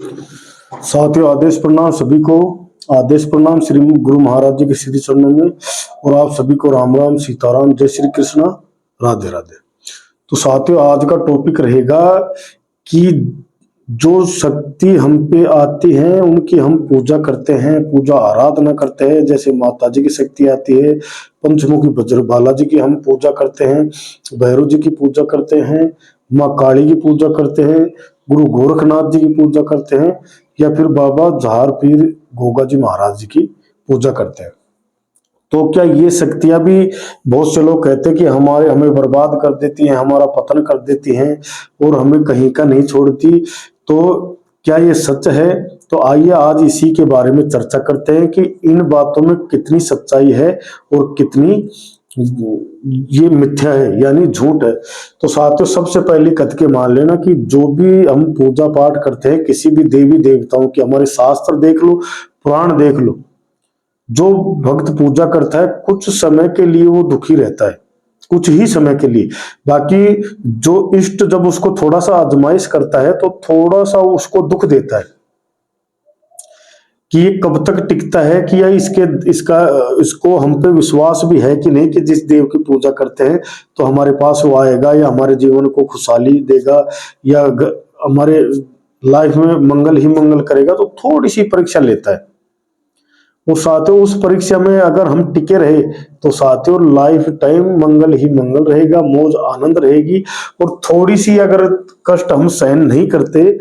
साथियों, आदेश प्रणाम सभी को। आदेश प्रणाम श्री गुरु महाराज जी के श्री चरणों में। और आप सभी को राम राम, सीताराम, जय श्री कृष्णा, राधे राधे। तो साथियों, आज का टॉपिक रहेगा कि जो शक्ति हम पे आती है उनकी हम पूजा करते हैं, पूजा आराधना करते हैं। जैसे माता जी की शक्ति आती है, पंचमुखी बज्र बालाजी की हम पूजा करते हैं, भैरव जी की पूजा करते हैं, माँ काली की पूजा करते हैं, गुरु गोरखनाथ जी की पूजा करते हैं, या फिर बाबा जहार पीर गोगा जी महाराज जी की पूजा करते हैं। तो क्या ये शक्तियां भी, बहुत से लोग कहते हैं कि हमें बर्बाद कर देती हैं, हमारा पतन कर देती हैं और हमें कहीं का नहीं छोड़ती, तो क्या ये सच है? तो आइए आज इसी के बारे में चर्चा करते हैं कि इन बातों में कितनी सच्चाई है और कितनी ये मिथ्या है, यानी झूठ है। तो साथियों, सबसे पहली कथ के मान लेना कि जो भी हम पूजा पाठ करते हैं किसी भी देवी देवताओं की, हमारे शास्त्र देख लो, पुराण देख लो, जो भक्त पूजा करता है कुछ समय के लिए वो दुखी रहता है, कुछ ही समय के लिए। बाकी जो इष्ट जब उसको थोड़ा सा आजमाइश करता है तो थोड़ा सा उसको दुख देता है कि ये कब तक टिकता है, कि या इसको हम पे विश्वास भी है कि नहीं, कि जिस देव की पूजा करते हैं तो हमारे पास वो आएगा या हमारे जीवन को खुशहाली देगा या हमारे लाइफ में मंगल ही मंगल करेगा। तो थोड़ी सी परीक्षा लेता है। और साथियों, उस परीक्षा में अगर हम टिके रहे तो साथियों लाइफ टाइम मंगल ही मंगल रहेगा, मौज आनंद रहेगी। और थोड़ी सी अगर कष्ट हम सहन नहीं करते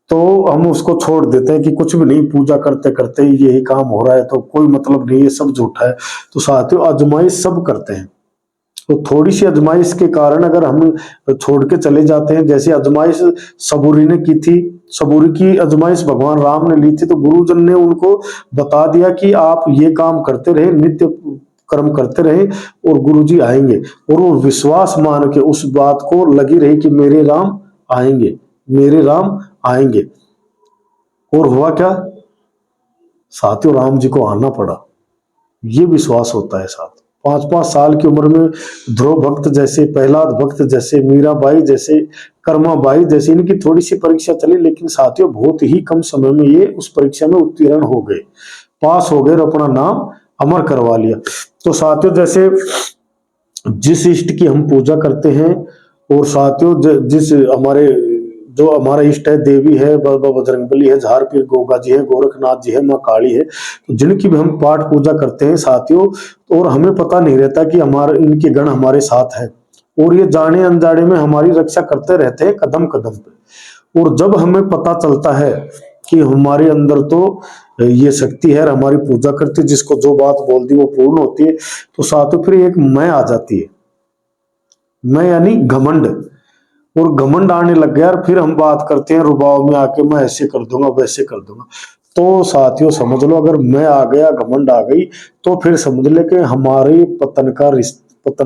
तो हम उसको छोड़ देते हैं कि कुछ भी नहीं, पूजा करते करते ही यही काम हो रहा है तो कोई मतलब नहीं, ये सब झूठा है। तो साथियों, आजमाइश सब करते हैं, तो थोड़ी सी आजमाइश के कारण अगर हम छोड़ के चले जाते हैं, जैसे आजमाइश सबूरी ने की थी, सबूरी की आजमाइश भगवान राम ने ली थी, तो गुरुजन ने उनको बता दिया कि आप ये काम करते रहे, नित्य कर्म करते रहे और गुरुजी आएंगे। और वो विश्वास मान के उस बात को लगी रही कि मेरे राम आएंगे, मेरे राम आएंगे। और हुआ क्या साथियों, राम जी को आना पड़ा। ये विश्वास होता है साथ। 5-5 साल की उम्र में ध्रुव भक्त जैसे, प्रहलाद भक्त जैसे, मीराबाई जैसे, कर्माबाई जैसे, इनकी थोड़ी सी परीक्षा चली, लेकिन साथियों बहुत ही कम समय में ये उस परीक्षा में उत्तीर्ण हो गए, पास हो गए और अपना नाम अमर करवा लिया। तो साथियों, जैसे जिस इष्ट की हम पूजा करते हैं, और साथियों जिस हमारे, जो हमारा इष्ट है, देवी है, बाबा बजरंगबली है, झार पीर गोगा जी है, गोरखनाथ जी है, माँ काली है, तो जिनकी भी हम पाठ पूजा करते हैं साथियों, और हमें पता नहीं रहता कि हमारे इनके गण हमारे साथ है, और ये जाने अनजाने में हमारी रक्षा करते रहते हैं कदम कदम पे। और जब हमें पता चलता है कि हमारे अंदर तो ये शक्ति है, हमारी पूजा करती है, जिसको जो बात बोल दी वो पूर्ण होती है, तो साथियों फिर एक मैं आ जाती है, मैं यानी घमंड। और घमंड आने लग गया और फिर हम बात करते हैं रुबाव में आके, मैं ऐसे कर दूंगा, वैसे कर दूंगा। तो साथियों समझ लो, अगर मैं आ गया, घमंड आ गई, तो फिर समझ ले कि हमारे पतन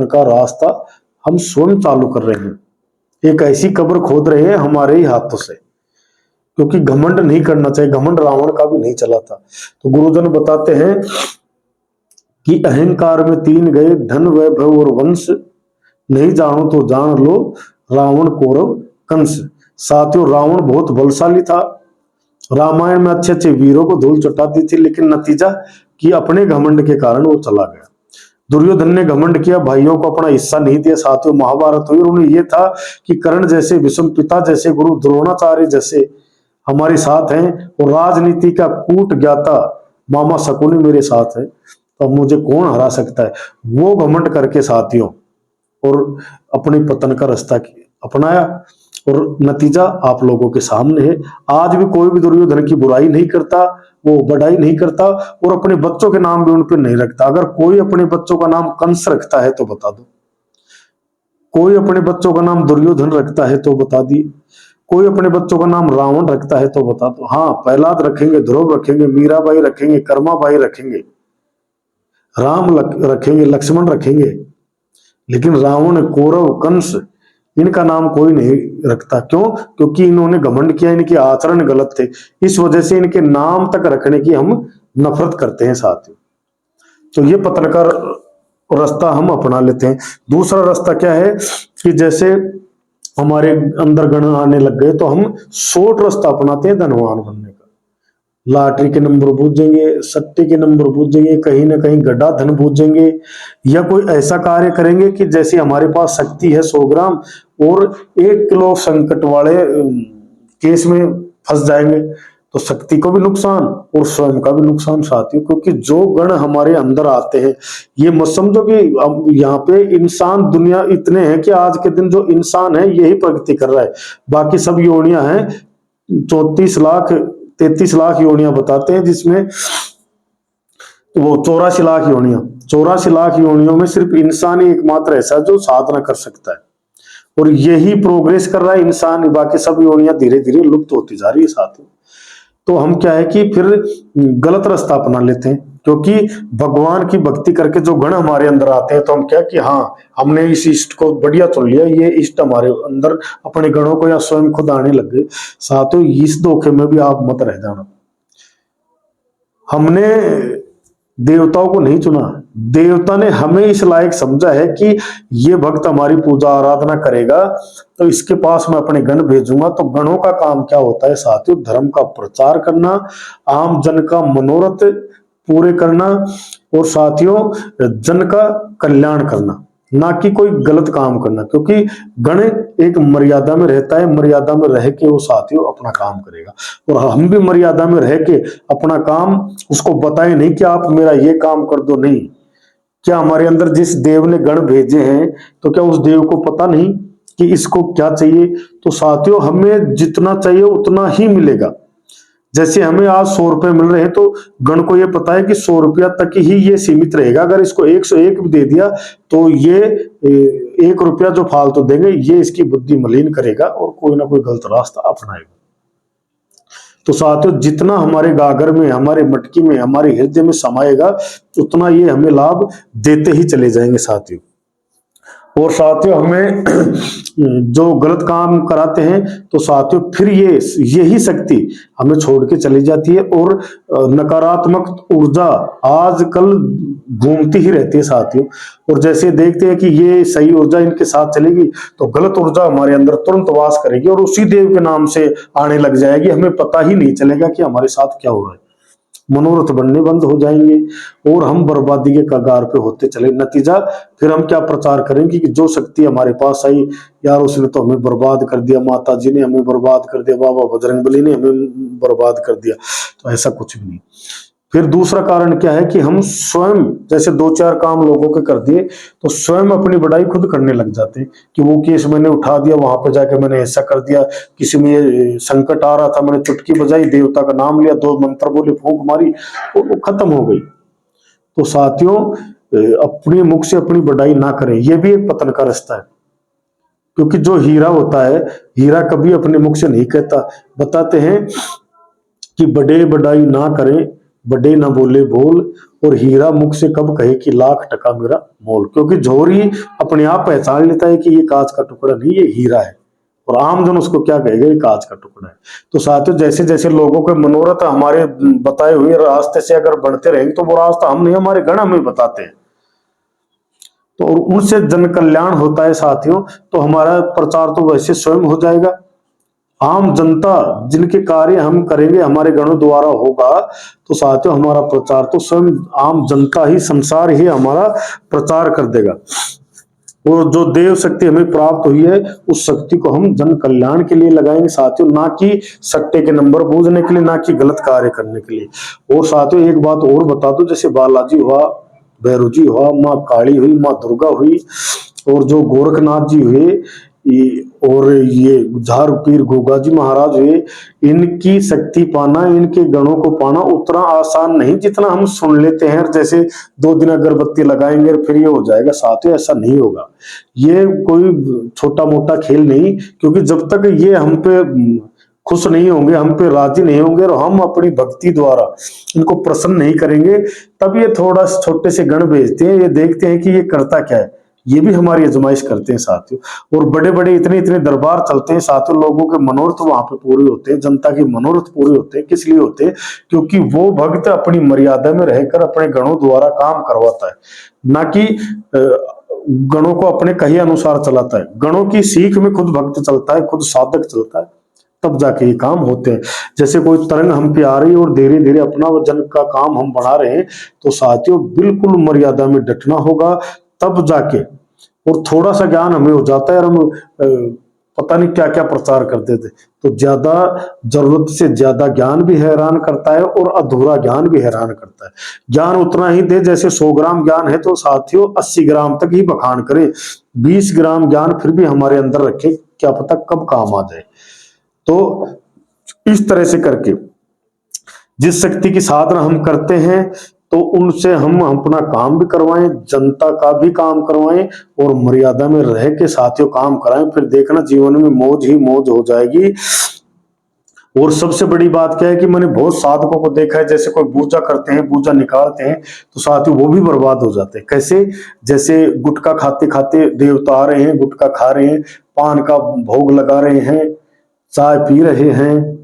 का रास्ता हम स्वयं चालू कर रहे हैं। एक ऐसी कब्र खोद रहे हैं हमारे ही हाथों से, क्योंकि घमंड नहीं करना चाहिए। घमंड रावण का भी नहीं चला था। तो गुरुजन बताते हैं कि अहंकार में 3 गए, धन वैभव और वंश, नहीं जानो तो जान लो रावण कौरव कंस। साथियों, रावण बहुत बलशाली था, रामायण में अच्छे अच्छे वीरों को धूल चटा दी थी, लेकिन नतीजा कि अपने घमंड के कारण वो चला गया। दुर्योधन ने घमंड किया, भाइयों को अपना हिस्सा नहीं दिया। साथियों, महाभारत हुई, उन्हें यह था कि कर्ण जैसे, विषम पिता जैसे, गुरु द्रोणाचार्य जैसे हमारे साथ हैं, और राजनीति का कूट ज्ञाता मामा शकुनी मेरे साथ है, तो अब मुझे कौन हरा सकता है। वो घमंड करके साथियों और अपने पतन का रास्ता अपनाया, और नतीजा आप लोगों के सामने है। आज भी कोई भी दुर्योधन की बुराई नहीं करता, वो बढ़ाई नहीं करता, और अपने बच्चों के नाम भी उन पर नहीं रखता। अगर कोई अपने बच्चों का नाम कंस रखता है तो बता दो, कोई अपने बच्चों का नाम दुर्योधन रखता है तो बता दिए, कोई अपने बच्चों का नाम रावण रखता है तो बता दो। हाँ, प्रहलाद रखेंगे, ध्रुव रखेंगे, मीराबाई रखेंगे, कर्माबाई रखेंगे, राम रखेंगे, लक्ष्मण रखेंगे, लेकिन रावण, कौरव, कंस, इनका नाम कोई नहीं रखता। क्यों? क्योंकि इन्होंने घमंड किया, इनके आचरण गलत थे। इस वजह से इनके नाम तक रखने की हम नफरत करते हैं साथियों। तो ये पतन का रास्ता हम अपना लेते हैं। दूसरा रास्ता क्या है कि जैसे हमारे अंदर गण आने लग गए तो हम शॉर्ट रास्ता अपनाते हैं धनवान बनने का। लॉटरी के नंबर बूझेंगे, सट्टे के नंबर बूझेंगे, कहीं ना कहीं गड्ढा धन बूझेंगे, या कोई ऐसा कार्य करेंगे कि जैसे हमारे पास शक्ति है 100 ग्राम और 1 किलो संकट वाले केस में फंस जाएंगे, तो शक्ति को भी नुकसान और स्वयं का भी नुकसान साथियों। क्योंकि जो गण हमारे अंदर आते हैं, ये मत समझो कि अब यहाँ पे इंसान दुनिया इतने हैं कि आज के दिन जो इंसान है यही प्रगति कर रहा है, बाकी सब योनियां हैं 34 लाख 33 लाख योनियां बताते हैं, जिसमें वो 84 लाख योनियां, 84 लाख योनियों में सिर्फ इंसान ही एकमात्र ऐसा जो साधना कर सकता है और यही प्रोग्रेस कर रहा है इंसान, बाकी सब योनियां धीरे धीरे लुप्त होती जा रही है साथियों। तो हम क्या है कि फिर गलत रास्ता अपना लेते हैं, क्योंकि भगवान की भक्ति करके जो गण हमारे अंदर आते हैं तो हम क्या कि हाँ हमने इस इष्ट को बढ़िया चुन लिया, ये इष्ट हमारे अंदर अपने गणों को या स्वयं खुद आने लग गए। साथियों इस धोखे में भी आप मत रह जाना। हमने देवताओं को नहीं चुना, देवता ने हमें इस लायक समझा है कि ये भक्त हमारी पूजा आराधना करेगा तो इसके पास मैं अपने गण भेजूंगा। तो गणों का काम क्या होता है साथियों? धर्म का प्रचार करना, आम जन का मनोरथ पूरे करना और साथियों जन का कल्याण करना, ना कि कोई गलत काम करना। क्योंकि गण एक मर्यादा में रहता है, मर्यादा में रह के वो साथियों अपना काम करेगा और हम भी मर्यादा में रह के अपना काम उसको बताए नहीं कि आप मेरा ये काम कर दो। नहीं, क्या हमारे अंदर जिस देव ने गण भेजे हैं तो क्या उस देव को पता नहीं कि इसको क्या चाहिए? तो साथियों हमें जितना चाहिए उतना ही मिलेगा। जैसे हमें आज 100 रुपए मिल रहे हैं तो गण को ये पता है कि 100 रुपया तक ही ये सीमित रहेगा, अगर इसको 101 भी दे दिया तो ये 1 रुपया जो फालतू देंगे ये इसकी बुद्धि मलिन करेगा और कोई ना कोई गलत रास्ता अपनाएगा। तो साथियों जितना हमारे गागर में, हमारे मटकी में, हमारे हृदय में समाएगा उतना ये हमें लाभ देते ही चले जाएंगे साथियों। और साथियों हमें जो गलत काम कराते हैं तो साथियों फिर ये यही शक्ति हमें छोड़ के चली जाती है और नकारात्मक ऊर्जा आजकल घूमती ही रहती है साथियों। और जैसे देखते हैं कि ये सही ऊर्जा इनके साथ चलेगी तो गलत ऊर्जा हमारे अंदर तुरंत वास करेगी और उसी देव के नाम से आने लग जाएगी, हमें पता ही नहीं चलेगा कि हमारे साथ क्या हो रहा है। मनोरथ बनने बंद हो जाएंगे और हम बर्बादी के कगार पे होते चले। नतीजा फिर हम क्या प्रचार करेंगे कि जो शक्ति हमारे पास आई यार उसने तो हमें बर्बाद कर दिया, माता जी ने हमें बर्बाद कर दिया, बाबा बजरंगबली ने हमें बर्बाद कर दिया। तो ऐसा कुछ भी नहीं। फिर दूसरा कारण क्या है कि हम स्वयं जैसे 2-4 काम लोगों के कर दिए तो स्वयं अपनी बढ़ाई खुद करने लग जाते हैं कि वो केस मैंने उठा दिया, वहां पे जाके मैंने ऐसा कर दिया, किसी में संकट आ रहा था मैंने चुटकी बजाई, देवता का नाम लिया, 2 मंत्र बोले, फूंक मारी और वो खत्म हो गई। तो साथियों अपने मुख से अपनी बढ़ाई ना करें, यह भी एक पतन का रास्ता है। क्योंकि जो हीरा होता है, हीरा कभी अपने मुख से नहीं कहता। बताते हैं कि बड़े बढ़ाई ना करें, बड़े ना बोले बोल, और हीरा मुख से कब कहे कि लाख टका मेरा मोल। क्योंकि झोरी अपने आप पहचान लेता है कि ये कांच का टुकड़ा नहीं, ये हीरा है, और आमजन उसको क्या कहेगा, ये कांच का टुकड़ा है। तो साथियों जैसे जैसे लोगों के मनोरथ हमारे बताए हुए रास्ते से अगर बढ़ते रहेंगे तो वो रास्ता हम नहीं, हमारे गण हमें बताते हैं, तो उनसे जन कल्याण होता है साथियों। तो हमारा प्रचार तो वैसे स्वयं हो जाएगा। आम जनता जिनके कार्य हम करेंगे हमारे गणों द्वारा होगा तो साथियों हमारा प्रचार तो स्वयं आम जनता ही, संसार ही हमारा प्रचार कर देगा। और जो देव शक्ति हमें प्राप्त हुई है उस शक्ति को हम जन कल्याण के लिए लगाएंगे साथियों, ना कि सट्टे के नंबर बूझने के लिए, ना कि गलत कार्य करने के लिए। और साथियों एक बात और बता दो, जैसे बालाजी हुआ, भैरव जी हुआ, माँ काली हुई, माँ दुर्गा हुई, और जो गोरखनाथ जी हुए, और ये झार पीर गोगा जी महाराज हुए, इनकी शक्ति पाना, इनके गणों को पाना उतना आसान नहीं जितना हम सुन लेते हैं। जैसे 2 दिन अगरबत्ती लगाएंगे और फिर ये हो जाएगा, साथियों ऐसा नहीं होगा। ये कोई छोटा मोटा खेल नहीं, क्योंकि जब तक ये हम पे खुश नहीं होंगे, हम पे राजी नहीं होंगे और हम अपनी भक्ति द्वारा इनको प्रसन्न नहीं करेंगे, तब ये थोड़ा छोटे से गण भेजते हैं, ये देखते हैं कि ये करता क्या है, ये भी हमारी आजमाइश करते हैं साथियों। और बड़े बड़े इतने इतने दरबार चलते हैं साथियों, लोगों के मनोरथ वहां पे पूरे होते हैं, जनता के मनोरथ पूरे होते हैं। किस लिए होते हैं? क्योंकि वो भक्त अपनी मर्यादा में रहकर अपने गणों द्वारा काम करवाता है, ना कि गणों को अपने कहे अनुसार चलाता है, गणों की सीख में खुद भक्त चलता है, खुद साधक चलता है, तब जाके ये काम होते हैं। जैसे कोई तरंग हम पे आ रही है और धीरे धीरे अपना वजन का काम हम बढ़ा रहे हैं, तो साथियों बिल्कुल मर्यादा में डटना होगा, तब जाके। और थोड़ा सा ज्ञान हमें हो जाता है और हम पता नहीं क्या क्या प्रचार करते थे। तो ज्यादा जरूरत से ज्यादा ज्ञान भी हैरान करता है और अधूरा ज्ञान भी हैरान करता है। ज्ञान उतना ही दे, जैसे 100 ग्राम ज्ञान है तो साथियों 80 ग्राम तक ही बखान करें, 20 ग्राम ज्ञान फिर भी हमारे अंदर रखे, क्या पता कब काम आ जाए। तो इस तरह से करके जिस शक्ति की साधना हम करते हैं, तो उनसे हम अपना काम भी करवाएं, जनता का भी काम करवाएं और मर्यादा में रह के साथियों काम कराएं, फिर देखना जीवन में मौज ही मौज हो जाएगी। और सबसे बड़ी बात क्या है कि मैंने बहुत साधकों को देखा है, जैसे कोई पूजा करते हैं, पूजा निकालते हैं, तो साथियों वो भी बर्बाद हो जाते हैं। कैसे? जैसे गुटखा खाते खाते देवता आ रहे हैं, गुटखा खा रहे हैं, पान का भोग लगा रहे हैं, चाय पी रहे हैं,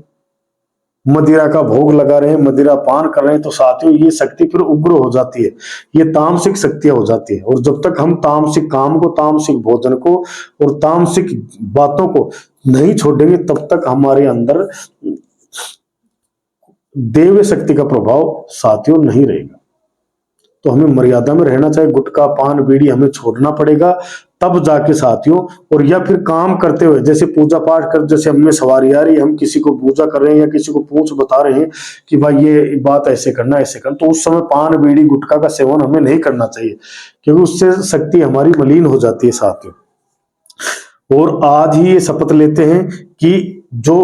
मदिरा का भोग लगा रहे हैं, मदिरा पान कर रहे हैं, तो साथियों ये शक्ति फिर उग्र हो जाती है, ये तामसिक शक्तियां हो जाती है। और जब तक हम तामसिक काम को, तामसिक भोजन को और तामसिक बातों को नहीं छोड़ेंगे, तब तक हमारे अंदर देव शक्ति का प्रभाव साथियों नहीं रहेगा। तो हमें मर्यादा में रहना चाहिए, गुटखा पान बीड़ी हमें छोड़ना पड़ेगा, तब जाके साथियों। और या फिर काम करते हुए, जैसे पूजा पाठ कर, जैसे हमें सवारी आ रही है, हम किसी को पूजा कर रहे हैं या किसी को पूछ बता रहे हैं कि भाई ये बात ऐसे करना, ऐसे करना, तो उस समय पान बीड़ी गुटखा का सेवन हमें नहीं करना चाहिए, क्योंकि उससे शक्ति हमारी मलिन हो जाती है साथियों। और आज ही ये शपथ लेते हैं कि जो,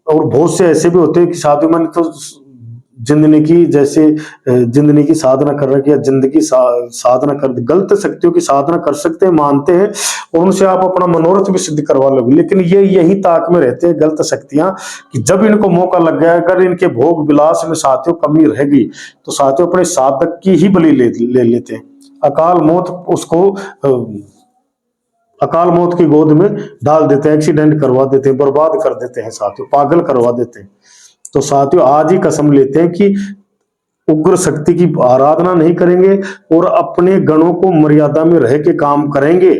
और बहुत से ऐसे भी होते हैं कि साथियों मैंने तो जिंदगी की, जैसे जिंदगी की साधना कर रखे या जिंदगी साधना कर, गलत शक्तियों की साधना कर सकते हैं, मानते हैं, और उनसे आप अपना मनोरथ भी सिद्ध करवा लोगे, लेकिन ये यही ताक में रहते हैं गलत शक्तियां कि जब इनको मौका लग गया, अगर इनके भोग विलास में साथियों कमी रह गई, तो साथियों अपने साधक की ही बलि ले लेते हैं। अकाल मौत उसको अकाल मौत की गोद में डाल देते हैं, एक्सीडेंट करवा देते हैं, बर्बाद कर देते हैं साथियों, पागल करवा देते हैं। तो साथियों आज ही कसम लेते हैं कि उग्र शक्ति की आराधना नहीं करेंगे और अपने गणों को मर्यादा में रह के काम करेंगे,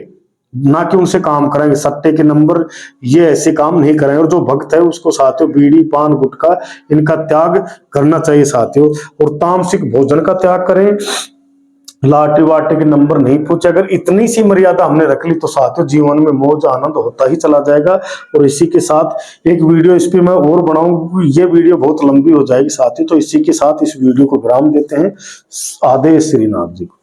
ना कि उनसे काम कराएंगे। सट्टे के नंबर ये ऐसे काम नहीं कराएंगे। और जो भक्त है उसको साथियों बीड़ी पान गुटखा इनका त्याग करना चाहिए साथियों, और तामसिक भोजन का त्याग करें, लाटे वाटे के नंबर नहीं पूछे। अगर इतनी सी मर्यादा हमने रख ली तो साथियों जीवन में मौज आनंद होता ही चला जाएगा। और इसी के साथ एक वीडियो इस पे मैं और बनाऊंगा, ये वीडियो बहुत लंबी हो जाएगी साथियों, तो इसी के साथ इस वीडियो को विराम देते हैं। आदेश श्रीनाथ जी को।